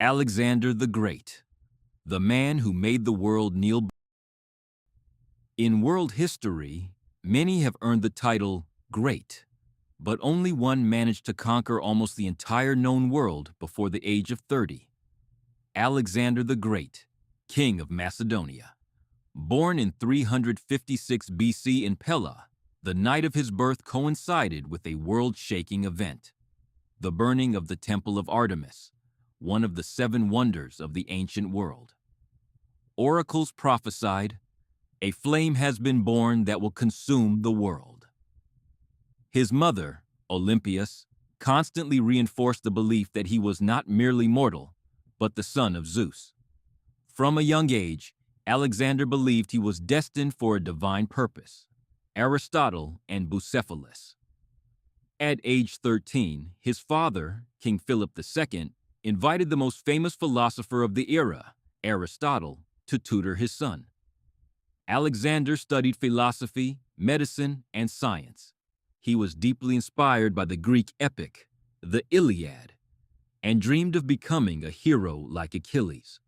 Alexander the Great, the man who made the world kneel. In world history, many have earned the title Great, but only one managed to conquer almost the entire known world before the age of 30. Alexander the Great, King of Macedonia. Born in 356 BC in Pella, the night of his birth coincided with a world-shaking event, the burning of the Temple of Artemis, one of the 7 wonders of the ancient world. Oracles prophesied, "A flame has been born that will consume the world." His mother, Olympias, constantly reinforced the belief that he was not merely mortal, but the son of Zeus. From a young age, Alexander believed he was destined for a divine purpose. Aristotle and Bucephalus. At age 13, his father, King Philip II, invited the most famous philosopher of the era, Aristotle, to tutor his son. Alexander studied philosophy, medicine, and science. He was deeply inspired by the Greek epic, the Iliad, and dreamed of becoming a hero like Achilles.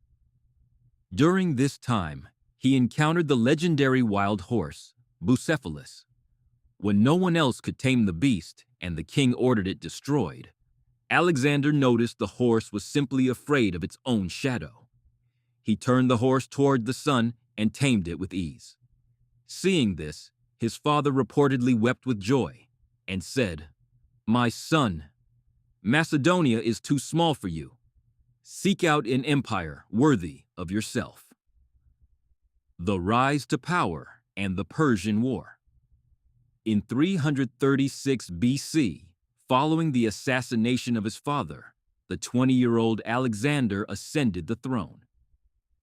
During this time, he encountered the legendary wild horse, Bucephalus. When no one else could tame the beast and the king ordered it destroyed, Alexander noticed the horse was simply afraid of its own shadow. He turned the horse toward the sun and tamed it with ease. Seeing this, his father reportedly wept with joy and said, "My son, Macedonia is too small for you. Seek out an empire worthy of yourself." The rise to power and the Persian War. In 336 BC, following the assassination of his father, the 20-year-old Alexander ascended the throne.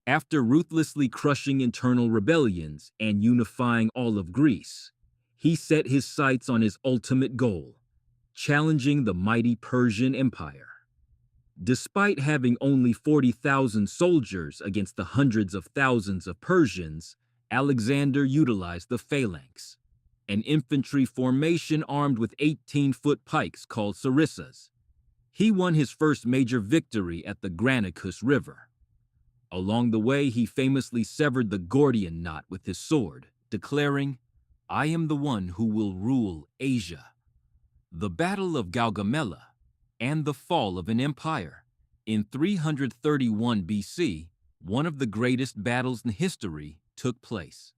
After ruthlessly crushing internal rebellions and unifying all of Greece, he set his sights on his ultimate goal, challenging the mighty Persian Empire. Despite having only 40,000 soldiers against the hundreds of thousands of Persians, Alexander utilized the phalanx, an infantry formation armed with 18-foot pikes called sarissas. He won his first major victory at the Granicus River. Along the way, he famously severed the Gordian knot with his sword, declaring, "I am the one who will rule Asia." The Battle of Gaugamela and the fall of an empire. In 331 BC, one of the greatest battles in history took place.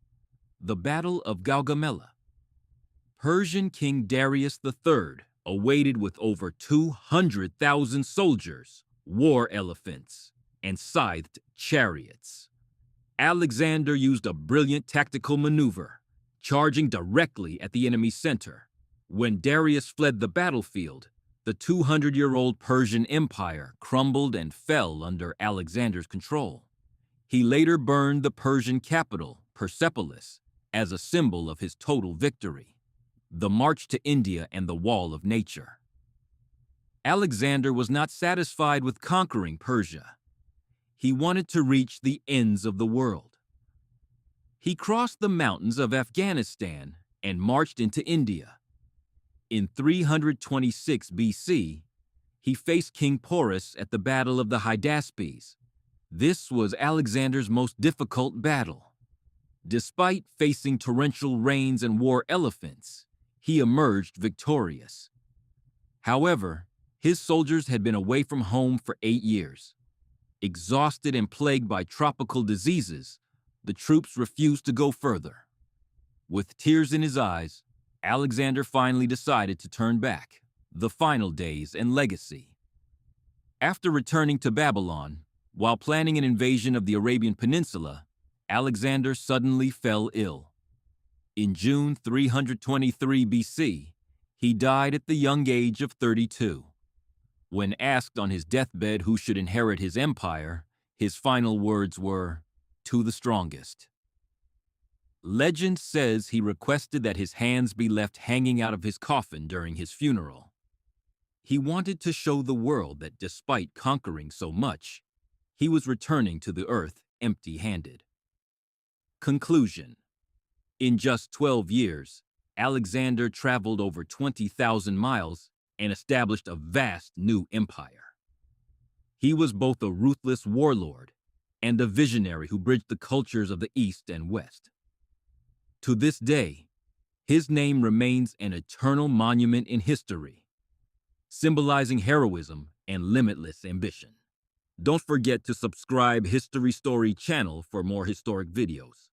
The Battle of Gaugamela. Persian King Darius III awaited with over 200,000 soldiers, war elephants, and scythed chariots. Alexander used a brilliant tactical maneuver, charging directly at the enemy's center. When Darius fled the battlefield, the 200-year-old Persian Empire crumbled and fell under Alexander's control. He later burned the Persian capital, Persepolis, as a symbol of his total victory. The march to India and the wall of nature. Alexander was not satisfied with conquering Persia. He wanted to reach the ends of the world. He crossed the mountains of Afghanistan and marched into India. In 326 BC, he faced King Porus at the Battle of the Hydaspes. This was Alexander's most difficult battle. Despite facing torrential rains and war elephants, he emerged victorious. However, his soldiers had been away from home for 8 years. Exhausted and plagued by tropical diseases, the troops refused to go further. With tears in his eyes, Alexander finally decided to turn back, the final days and legacy. After returning to Babylon, while planning an invasion of the Arabian Peninsula, Alexander suddenly fell ill. In June 323 BC, he died at the young age of 32. When asked on his deathbed who should inherit his empire, his final words were, "To the strongest." Legend says he requested that his hands be left hanging out of his coffin during his funeral. He wanted to show the world that despite conquering so much, he was returning to the earth empty-handed. Conclusion. In just 12 years, Alexander traveled over 20,000 miles and established a vast new empire. He was both a ruthless warlord and a visionary who bridged the cultures of the East and West. To this day, his name remains an eternal monument in history, symbolizing heroism and limitless ambition. Don't forget to subscribe History Story channel for more historic videos.